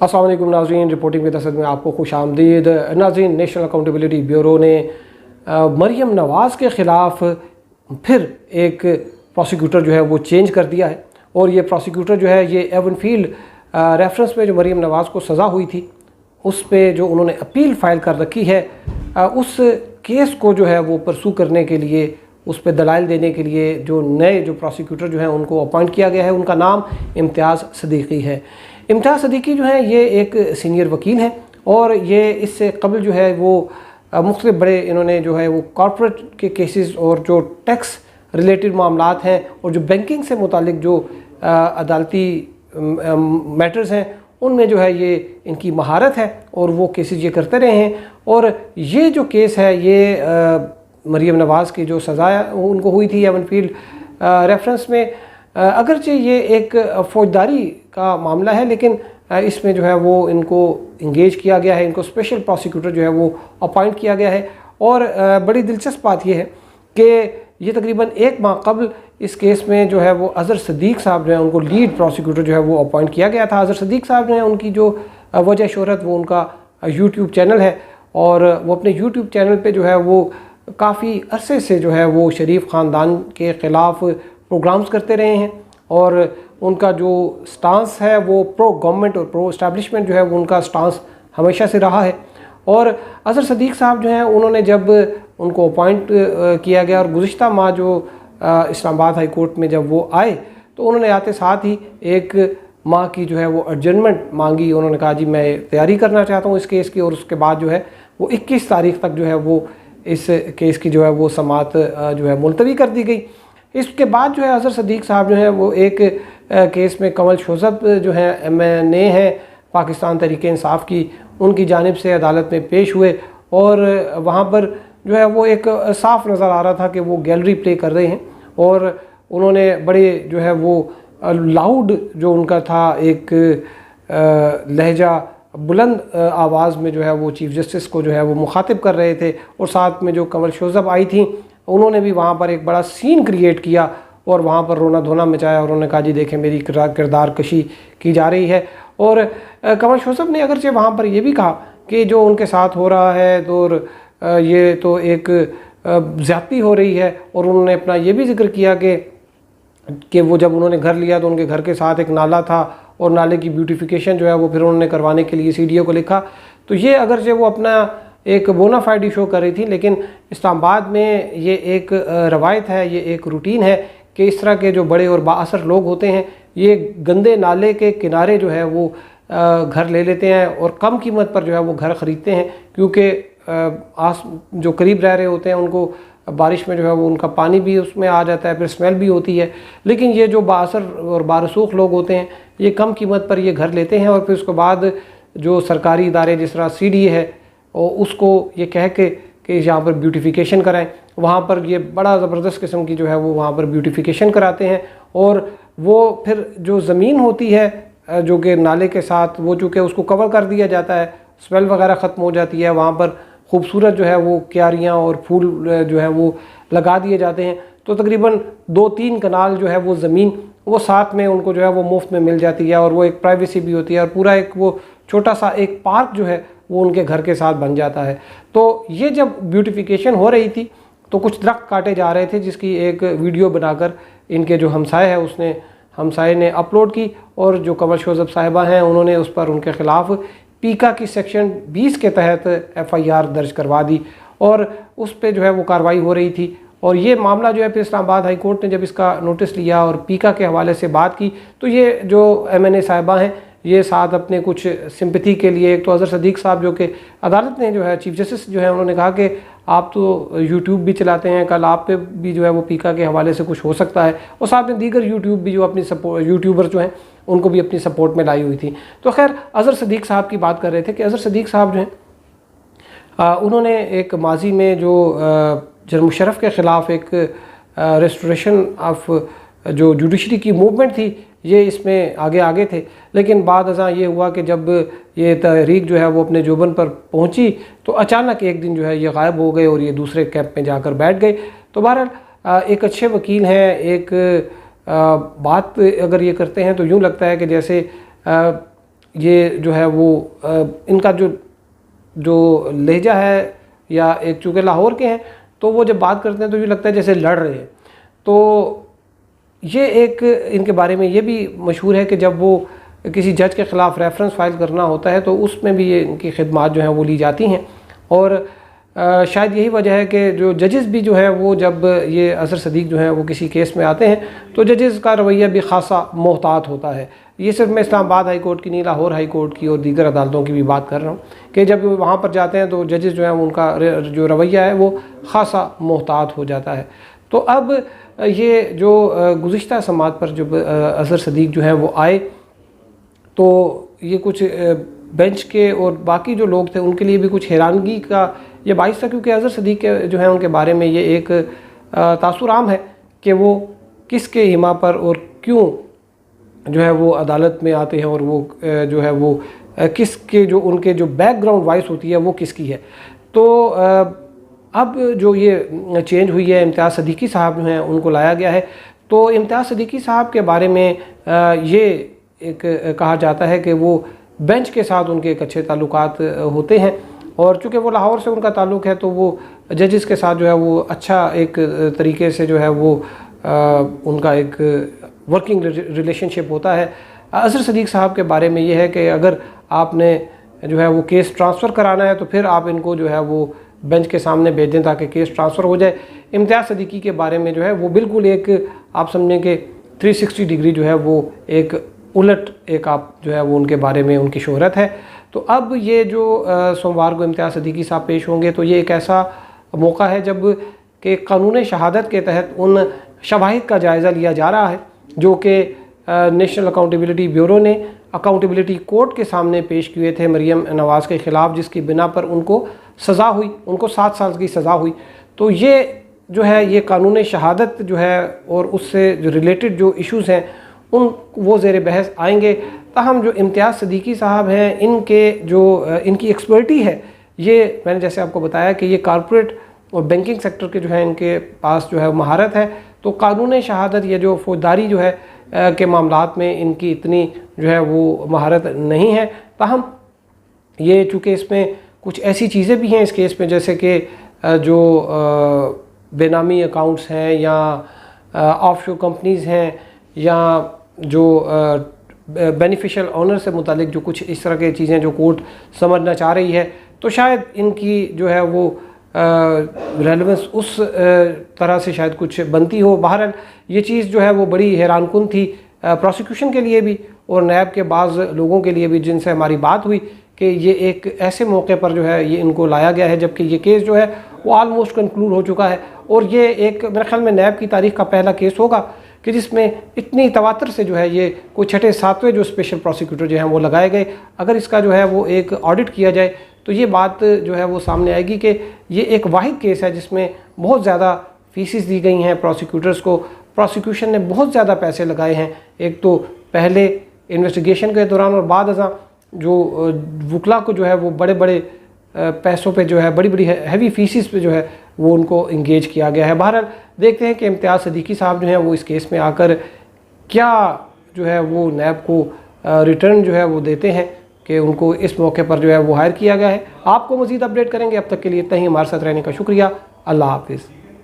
अस्सलाम वालेकुम नाज़रीन, रिपोर्टिंग विद असद में आपको खुश आमदीद। नाज़रीन, नेशनल अकाउंटेबिलिटी ब्यूरो ने मरीम नवाज़ के ख़िलाफ़ फिर एक प्रोसिक्यूटर जो है वो चेंज कर दिया है। और ये प्रोसिक्यूटर जो है ये एवनफील्ड रेफरेंस में जो मरीम नवाज़ को सज़ा हुई थी उस पर जो उन्होंने अपील फ़ाइल कर रखी है, उस केस को जो है वो परसू करने के लिए, उस पर दलाइल देने के लिए जो नए जो प्रोसिक्यूटर जो हैं उनको अपॉइंट किया गया है, उनका नाम इम्तियाज़ सदीकी है। इम्तियाज़ सदीकी जो है ये एक सीनियर वकील हैं और ये इससे कबल जो है वो मुख्तलिफ बड़े इन्होंने जो है वो कॉर्पोरेट के केसेस और जो टैक्स रिलेटेड मामलात हैं और जो बैंकिंग से मुतालिक जो अदालती मैटर्स हैं उनमें जो है ये इनकी महारत है और वो केसेस ये करते रहे हैं। और ये जो केस है ये मरीम नवाज़ की जो सज़ा उनको हुई थी एवनफील्ड रेफरेंस में, अगरचे ये एक फौजदारी का मामला है लेकिन इसमें जो है वो इनको इंगेज किया गया है, इनको स्पेशल प्रोसिक्यूटर जो है वो अपॉइंट किया गया है। और बड़ी दिलचस्प बात यह है कि ये तकरीबन एक माह कबल इस केस में जो है वो अज़हर सदीक साहब जो है उनको लीड प्रोसिक्यूटर जो है वो अपॉइंट किया गया था। अज़हर सदीक साहब जो है उनकी जो वजह शोहरत वो उनका यूट्यूब चैनल है और वो अपने यूट्यूब चैनल पे जो है वो काफ़ी अरसे से जो है वो शरीफ ख़ानदान के ख़िलाफ़ प्रोग्राम्स करते रहे हैं और उनका जो स्टांस है वो प्रो गवर्नमेंट और प्रो इस्टेब्लिशमेंट जो है वो उनका स्टांस हमेशा से रहा है। और अज़हर सदीक साहब जो हैं उन्होंने जब उनको अपॉइंट किया गया और गुज़िश्ता माह जो इस्लामाबाद हाई कोर्ट में जब वो आए तो उन्होंने आते साथ ही एक माह की जो है वो एडजर्नमेंट मांगी। उन्होंने कहा जी मैं तैयारी करना चाहता हूँ इस केस की, और उसके बाद जो है वो 21 तारीख तक जो है वो इस केस की जो है वो समाअत जो है मुलतवी कर दी गई। इसके बाद जो है अज़हर सदीक साहब जो हैं वो एक केस में कमल शोज़ब जो है MNA हैं पाकिस्तान तहरीक इंसाफ की, उनकी जानिब से अदालत में पेश हुए और वहाँ पर जो है वो एक साफ़ नज़र आ रहा था कि वो गैलरी प्ले कर रहे हैं और उन्होंने बड़े जो है वो लाउड जो उनका था एक लहजा बुलंद आवाज़ में जो है वो चीफ़ जस्टिस को जो है वो मुखातिब कर रहे थे। और साथ में जो कमल शोज़ब आई थी उन्होंने भी वहाँ पर एक बड़ा सीन क्रिएट किया और वहाँ पर रोना धोना मचाया। उन्होंने कहा जी देखें मेरी किरदार कशी की जा रही है। और कमल शोज़ब ने अगरचे वहाँ पर यह भी कहा कि जो उनके साथ हो रहा है तो ये तो एक ज़्यादती हो रही है। और उन्होंने अपना ये भी जिक्र किया कि वो जब उन्होंने घर लिया तो उनके घर के साथ एक नाला था और नाले की ब्यूटिफिकेशन जो है वो फिर उन्होंने करवाने के लिए CDO को लिखा। तो ये अगरचे वो अपना एक बोनाफाइड शो कर रही थी, लेकिन इस्लामाबाद में ये एक रवायत है, ये एक रूटीन है कि इस तरह के जो बड़े और बाअसर लोग होते हैं ये गंदे नाले के किनारे जो है वो घर ले लेते हैं और कम कीमत पर जो है वो घर ख़रीदते हैं, क्योंकि आस जो करीब रह रहे होते हैं उनको बारिश में जो है वो उनका पानी भी उसमें आ जाता है, फिर स्मेल भी होती है। लेकिन ये जो बाअसर और बारसूख लोग होते हैं ये कम कीमत पर ये घर लेते हैं और फिर उसके बाद जो सरकारी इदारे जिस तरह CDA है और उसको ये कह के कि यहाँ पर ब्यूटिफिकेशन कराएं, वहाँ पर ये बड़ा ज़बरदस्त किस्म की जो है वो वहाँ पर ब्यूटिफिकेशन कराते हैं। और वो फिर जो ज़मीन होती है जो कि नाले के साथ वो चूँकि उसको कवर कर दिया जाता है, स्मेल वगैरह ख़त्म हो जाती है, वहाँ पर खूबसूरत जो है वो क्यारियाँ और फूल जो है वो लगा दिए जाते हैं। तो तकरीबन 2-3 कनाल जो है वो ज़मीन वो साथ में उनको जो है वो मुफ्त में मिल जाती है और वो एक प्राइवेसी भी होती है और पूरा एक वो छोटा सा एक पार्क जो है वो उनके घर के साथ बन जाता है। तो ये जब ब्यूटिफिकेशन हो रही थी तो कुछ दरख्त काटे जा रहे थे जिसकी एक वीडियो बनाकर इनके जो हमसाए है उसने हमसाए ने अपलोड की और जो कमल शोज़ब साहिबा हैं उन्होंने उस पर उनके ख़िलाफ़ पीका की सेक्शन 20 के तहत FIR दर्ज करवा दी और उस पर जो है वो कार्रवाई हो रही थी। और ये मामला जो है फिर इस्लामाबाद हाई कोर्ट ने जब इसका नोटिस लिया और पीका के हवाले से बात की तो ये जो MNA साहिबा हैं ये साथ अपने कुछ सिंपैथी के लिए, एक तो अज़हर सदीक साहब जो कि अदालत ने जो है चीफ जस्टिस जो है उन्होंने कहा कि आप तो यूट्यूब भी चलाते हैं, कल आप पे भी जो है वो पीका के हवाले से कुछ हो सकता है। और साथ में दीगर यूट्यूब भी जो अपनी यूट्यूबर जो हैं उनको भी अपनी सपोर्ट में लाई हुई थी। तो खैर अज़हर सदीक साहब की बात कर रहे थे कि अज़हर सदीक साहब जो हैं उन्होंने एक माजी में जो जनरल मुशर्रफ के ख़िलाफ़ एक रेस्टोरेशन ऑफ जो जुडिशरी की मूवमेंट थी ये इसमें आगे थे। लेकिन बाद अज़ां ये हुआ कि जब ये तहरीक जो है वो अपने जोबन पर पहुंची तो अचानक एक दिन जो है ये गायब हो गए और ये दूसरे कैंप में जाकर बैठ गए। तो बहरहाल एक अच्छे वकील हैं, एक बात अगर ये करते हैं तो यूँ लगता है कि जैसे ये जो है वो इनका जो लहजा है या एक चूँकि लाहौर के हैं तो वो जब बात करते हैं तो ये लगता है जैसे लड़ रहे हैं। तो ये एक इनके बारे में ये भी मशहूर है कि जब वो किसी जज के ख़िलाफ़ रेफरेंस फाइल करना होता है तो उसमें भी ये इनकी खिदमात जो हैं वो ली जाती हैं। और शायद यही वजह है कि जो जजेस भी जो है वो जब ये अज़हर सदीक़ जो हैं वो किसी केस में आते हैं तो जजेस का रवैया भी ख़ासा मोहतात होता है। ये सिर्फ मैं इस्लामाबाद हाई कोर्ट की नहीं, लाहौर हाई कोर्ट की और दीगर अदालतों की भी बात कर रहा हूँ कि जब वहाँ पर जाते हैं तो जजेस जो हैं उनका जो रवैया है वो ख़ासा मोहतात हो जाता है। तो अब ये जो गुज़िश्ता समात पर जब अज़हर सदीक़ जो हैं वो आए तो ये कुछ बेंच के और बाकी जो लोग थे उनके लिए भी कुछ हैरानगी का ये बाइस था, क्योंकि अज़हर सदीक़ के जो है उनके बारे में ये एक तासुर आम है कि वो किसके हिमा पर और क्यों जो है वो अदालत में आते हैं और वो जो है वो किसके जो उनके जो बैकग्राउंड वॉइस होती है वो किसकी है। तो अब जो ये चेंज हुई है, इम्तियाज़ सदीक़ी साहब जो हैं उनको लाया गया है। तो इम्तियाज़ सदीक़ी साहब के बारे में ये एक कहा जाता है कि वो बेंच के साथ उनके एक अच्छे ताल्लुकात होते हैं और चूँकि वो लाहौर से उनका ताल्लुक़ है तो वो जजेस के साथ जो है वो अच्छा एक तरीके से जो है वो उनका एक वर्किंग रिलेशनशिप होता है। अज़हर सदीक़ साहब के बारे में ये है कि अगर आपने जो है वो केस ट्रांसफ़र कराना है तो फिर आप इनको जो है वो बेंच के सामने भेज दें ताकि केस ट्रांसफ़र हो जाए। इम्तियाज़ सदीक़ी के बारे में जो है वो बिल्कुल एक आप समझें कि 360 डिग्री जो है वो एक उलट एक आप जो है वो उनके बारे में उनकी शोहरत है। तो अब ये जो सोमवार को इम्तियाज़ सदीक़ी साहब पेश होंगे तो ये एक ऐसा मौका है जब कि कानून शहादत के तहत उन शवाहिद का जायज़ा लिया जा रहा है जो कि नेशनल अकाउंटेबिलिटी ब्यूरो ने अकाउंटेबिलिटी कोर्ट के सामने पेश किए थे मरियम नवाज़ के ख़िलाफ़, जिसकी बिना पर उनको सज़ा हुई, उनको 7 साल की सज़ा हुई। तो ये जो है ये कानून शहादत जो है और उससे जो रिलेटेड जो इश्यूज़ हैं उन वो ज़ेर बहस आएंगे। ताहम जो इम्तियाज़ सदीक़ी साहब हैं इनके जो इनकी एक्सपर्टी है, ये मैंने जैसे आपको बताया कि ये कॉरपोरेट और बैंकिंग सेक्टर के जो है इनके पास जो है महारत है। तो कानून शहादत ये जो फौजदारी जो है के मामलात में इनकी इतनी जो है वो महारत नहीं है। ताहम ये चूँकि इसमें कुछ ऐसी चीज़ें भी हैं इस केस में जैसे कि जो बेनामी अकाउंट्स हैं या ऑफशोर कंपनीज़ हैं या जो बेनिफिशियल ऑनर से मुतालिक जो कुछ इस तरह की चीज़ें जो कोर्ट समझना चाह रही है, तो शायद इनकी जो है वो रेलेवेंस उस तरह से शायद कुछ बनती हो। बहरहाल ये चीज़ जो है वो बड़ी हैरानकुन थी प्रोसिक्यूशन के लिए भी और नैब के बाज़ लोगों के लिए भी जिनसे हमारी बात हुई कि ये एक ऐसे मौके पर जो है ये इनको लाया गया है जबकि ये केस जो है वो आलमोस्ट कंक्लूड हो चुका है और ये एक मेरे ख्याल में नैब की तारीख़ का पहला केस होगा कि जिसमें इतनी तवातर से जो है ये कोई 6ठे 7वें जो स्पेशल प्रोसिक्यूटर जो हैं वो लगाए गए। अगर इसका जो है वो एक ऑडिट किया जाए तो ये बात जो है वो सामने आएगी कि ये एक वाहिद केस है जिसमें बहुत ज़्यादा फीसिस दी गई हैं प्रोसिक्यूटर्स को। प्रोसिक्यूशन ने बहुत ज़्यादा पैसे लगाए हैं, एक तो पहले इन्वेस्टिगेशन के दौरान और बाद अज़ां जो वकला को जो है वो बड़े बड़े पैसों पे जो है बड़ी बड़ी हैवी फीसिस पे जो है वो उनको इंगेज किया गया है। बहरहाल देखते हैं कि इम्तियाज़ सदीक़ी साहब जो हैं वो इस केस में आकर क्या जो है वो नैब को रिटर्न जो है वो देते हैं कि उनको इस मौके पर जो है वो हायर किया गया है। आपको मज़ीद अपडेट करेंगे, अब तक के लिए इतना ही। हमारे साथ रहने का शुक्रिया। अल्लाह हाफ़िज़।